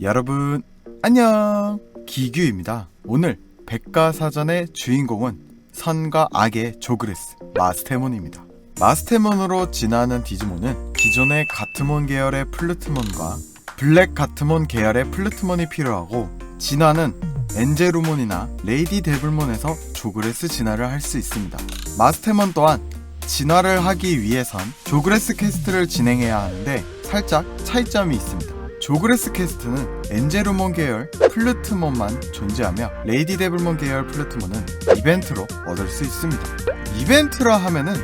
여러분 안녕, 기규입니다. 오늘 백과사전의 주인공은 선과 악의 조그레스 마스테몬입니다. 마스테몬으로 진화하는 디지몬은 기존의 가트몬 계열의 플루트몬과 블랙 가트몬 계열의 플루트몬이 필요하고, 진화는 엔제루몬이나 레이디 데블몬에서 조그레스 진화를 할 수 있습니다. 마스테몬 또한 진화를 하기 위해선 조그레스 퀘스트를 진행해야 하는데 살짝 차이점이 있습니다. 조그레스 퀘스트는 엔제루몬 계열 플루트몬만 존재하며 레이디 데블몬 계열 플루트몬은 이벤트로 얻을 수 있습니다. 이벤트라 하면은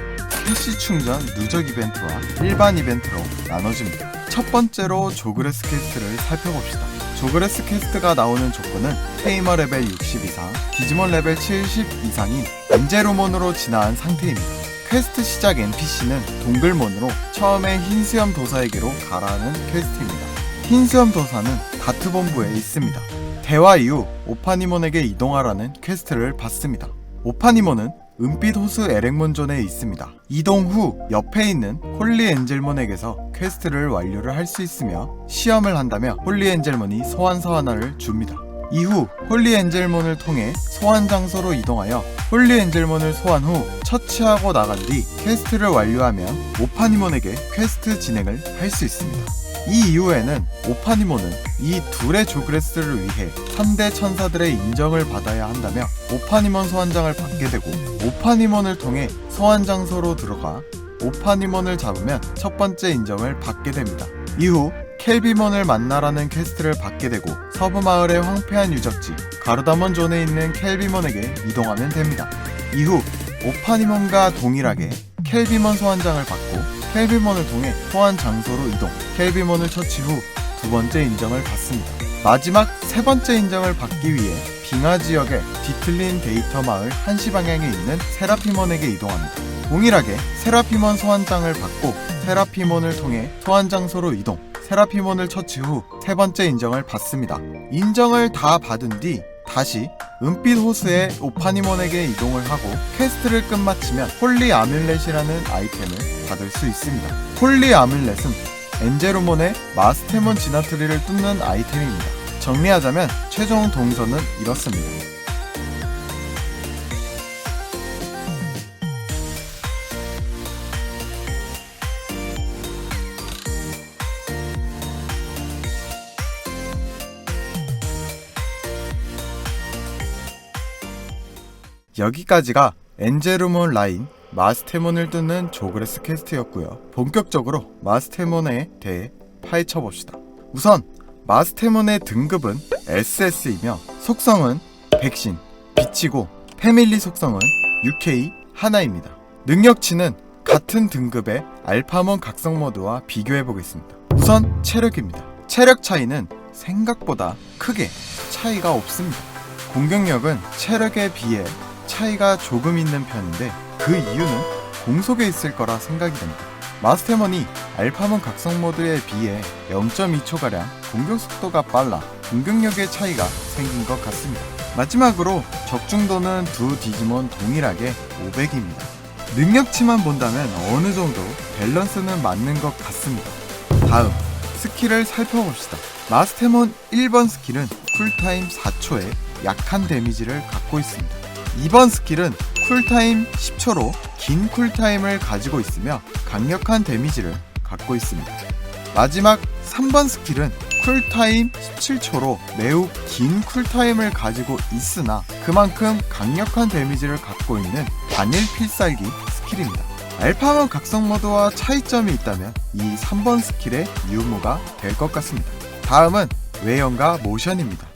캐시 충전 누적 이벤트와 일반 이벤트로 나눠집니다. 첫 번째로 조그레스 퀘스트를 살펴봅시다. 조그레스 퀘스트가 나오는 조건은 테이머 레벨 60 이상, 디지몬 레벨 70 이상인 엔제루몬으로 진화한 상태입니다. 퀘스트 시작 NPC는 동글몬으로 처음에 흰수염 도사에게로 가라는 퀘스트입니다. 흰수염 도사는 가트본부에 있습니다. 대화 이후 오파니몬에게 이동하라는 퀘스트를 받습니다. 오파니몬은 은빛 호수 에렉몬존에 있습니다. 이동 후 옆에 있는 홀리 엔젤몬에게서 퀘스트를 완료를 할 수 있으며, 시험을 한다며 홀리 엔젤몬이 소환서 하나를 줍니다. 이후 홀리 엔젤몬을 통해 소환 장소로 이동하여 홀리 엔젤몬을 소환 후 처치하고 나간 뒤 퀘스트를 완료하면 오파니몬에게 퀘스트 진행을 할 수 있습니다. 이 이후에는 오파니몬은 이 둘의 조그레스를 위해 3대 천사들의 인정을 받아야 한다며 오파니몬 소환장을 받게 되고, 오파니몬을 통해 소환 장소로 들어가 오파니몬을 잡으면 첫 번째 인정을 받게 됩니다. 이후 켈비몬을 만나라는 퀘스트를 받게 되고, 서부마을의 황폐한 유적지 가르다몬 존에 있는 켈비몬에게 이동하면 됩니다. 이후 오파니몬과 동일하게 켈비몬 소환장을 받고 켈비몬을 통해 소환 장소로 이동, 켈비몬을 처치 후 두 번째 인정을 받습니다. 마지막 세 번째 인정을 받기 위해 빙하 지역의 뒤틀린 데이터 마을 한시 방향에 있는 세라피몬에게 이동합니다. 동일하게 세라피몬 소환장을 받고 세라피몬을 통해 소환 장소로 이동, 세라피몬을 처치 후 세 번째 인정을 받습니다. 인정을 다 받은 뒤 다시 은빛 호수의 오파니몬에게 이동을 하고 퀘스트를 끝마치면 홀리 아뮬렛이라는 아이템을 받을 수 있습니다. 홀리 아뮬렛은 엔제루몬의 마스테몬 진화트리를 뚫는 아이템입니다. 정리하자면 최종 동선은 이렇습니다. 여기까지가 엔제루몬 라인 마스테몬을 뚫는 조그레스 퀘스트였고요. 본격적으로 마스테몬에 대해 파헤쳐봅시다. 우선 마스테몬의 등급은 SS이며 속성은 백신, 빛이고 패밀리 속성은 UK 하나입니다. 능력치는 같은 등급의 알파몬 각성 모드와 비교해보겠습니다. 우선 체력입니다. 체력 차이는 생각보다 크게 차이가 없습니다. 공격력은 체력에 비해 차이가 조금 있는 편인데 그 이유는 공속에 있을 거라 생각이 됩니다. 마스테몬이 알파몬 각성 모드에 비해 0.2초가량 공격 속도가 빨라 공격력의 차이가 생긴 것 같습니다. 마지막으로 적중도는 두 디지몬 동일하게 500입니다. 능력치만 본다면 어느 정도 밸런스는 맞는 것 같습니다. 다음 스킬을 살펴봅시다. 마스테몬 1번 스킬은 쿨타임 4초에 약한 데미지를 갖고 있습니다. 2번 스킬은 쿨타임 10초로 긴 쿨타임을 가지고 있으며 강력한 데미지를 갖고 있습니다. 마지막 3번 스킬은 쿨타임 17초로 매우 긴 쿨타임을 가지고 있으나 그만큼 강력한 데미지를 갖고 있는 단일 필살기 스킬입니다. 알파몬 각성 모드와 차이점이 있다면 이 3번 스킬의 유무가 될 것 같습니다. 다음은 외형과 모션입니다.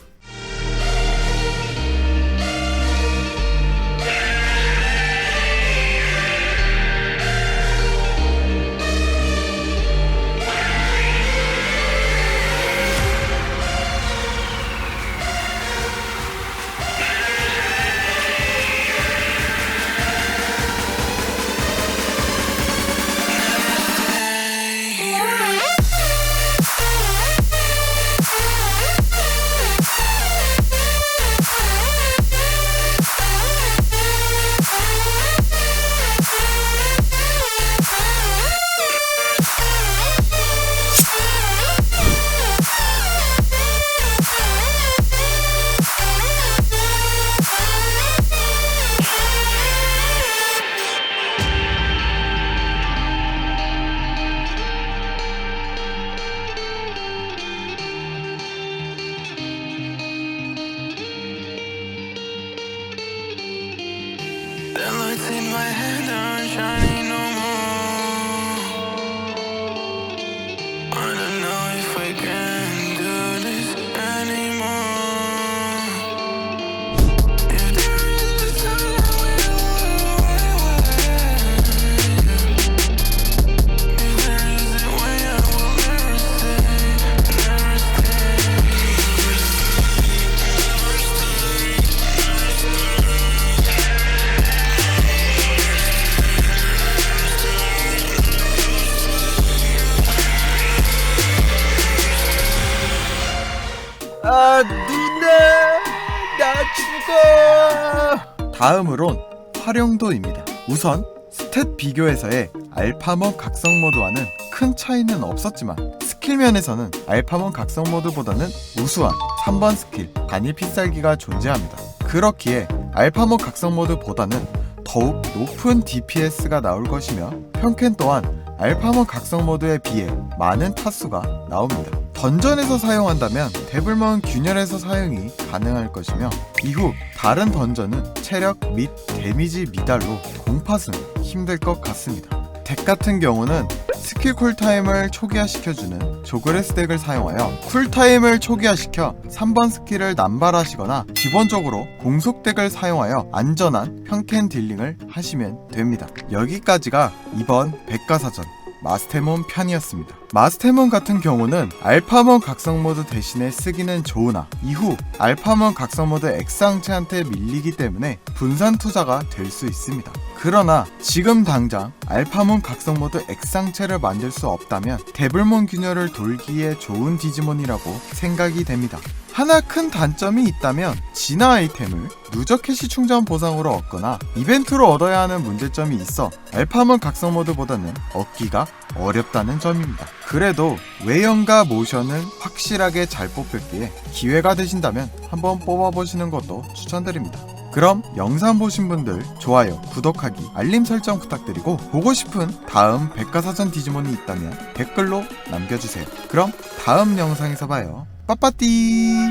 다음으론 활용도입니다. 우선 스탯 비교에서의 알파몬 각성 모드와는 큰 차이는 없었지만 스킬 면에서는 알파몬 각성 모드보다는 우수한 3번 스킬 단일 필살기가 존재합니다. 그렇기에 알파몬 각성 모드보다는 더욱 높은 DPS가 나올 것이며 평캔 또한 알파몬 각성 모드에 비해 많은 타수가 나옵니다. 던전에서 사용한다면 데블몬 균열에서 사용이 가능할 것이며 이후 다른 던전은 체력 및 데미지 미달로 공팟은 힘들 것 같습니다. 덱 같은 경우는 스킬 쿨타임을 초기화시켜주는 조그레스 덱을 사용하여 쿨타임을 초기화시켜 3번 스킬을 남발하시거나 기본적으로 공속 덱을 사용하여 안전한 평캔 딜링을 하시면 됩니다. 여기까지가 이번 백과사전 마스테몬 편이었습니다. 마스테몬 같은 경우는 알파몬 각성 모드 대신에 쓰기는 좋으나 이후 알파몬 각성 모드 액상체한테 밀리기 때문에 분산 투자가 될 수 있습니다. 그러나 지금 당장 알파몬 각성 모드 액상체를 만들 수 없다면 데블몬 균열을 돌기에 좋은 디지몬이라고 생각이 됩니다. 하나 큰 단점이 있다면 진화 아이템을 누적 캐시 충전 보상으로 얻거나 이벤트로 얻어야 하는 문제점이 있어 알파몬 각성 모드보다는 얻기가 어렵다는 점입니다. 그래도 외형과 모션은 확실하게 잘 뽑혔기에 기회가 되신다면 한번 뽑아보시는 것도 추천드립니다. 그럼 영상 보신 분들 좋아요, 구독하기, 알림 설정 부탁드리고 보고 싶은 다음 백과사전 디지몬이 있다면 댓글로 남겨주세요. 그럼 다음 영상에서 봐요. 빠빠띠.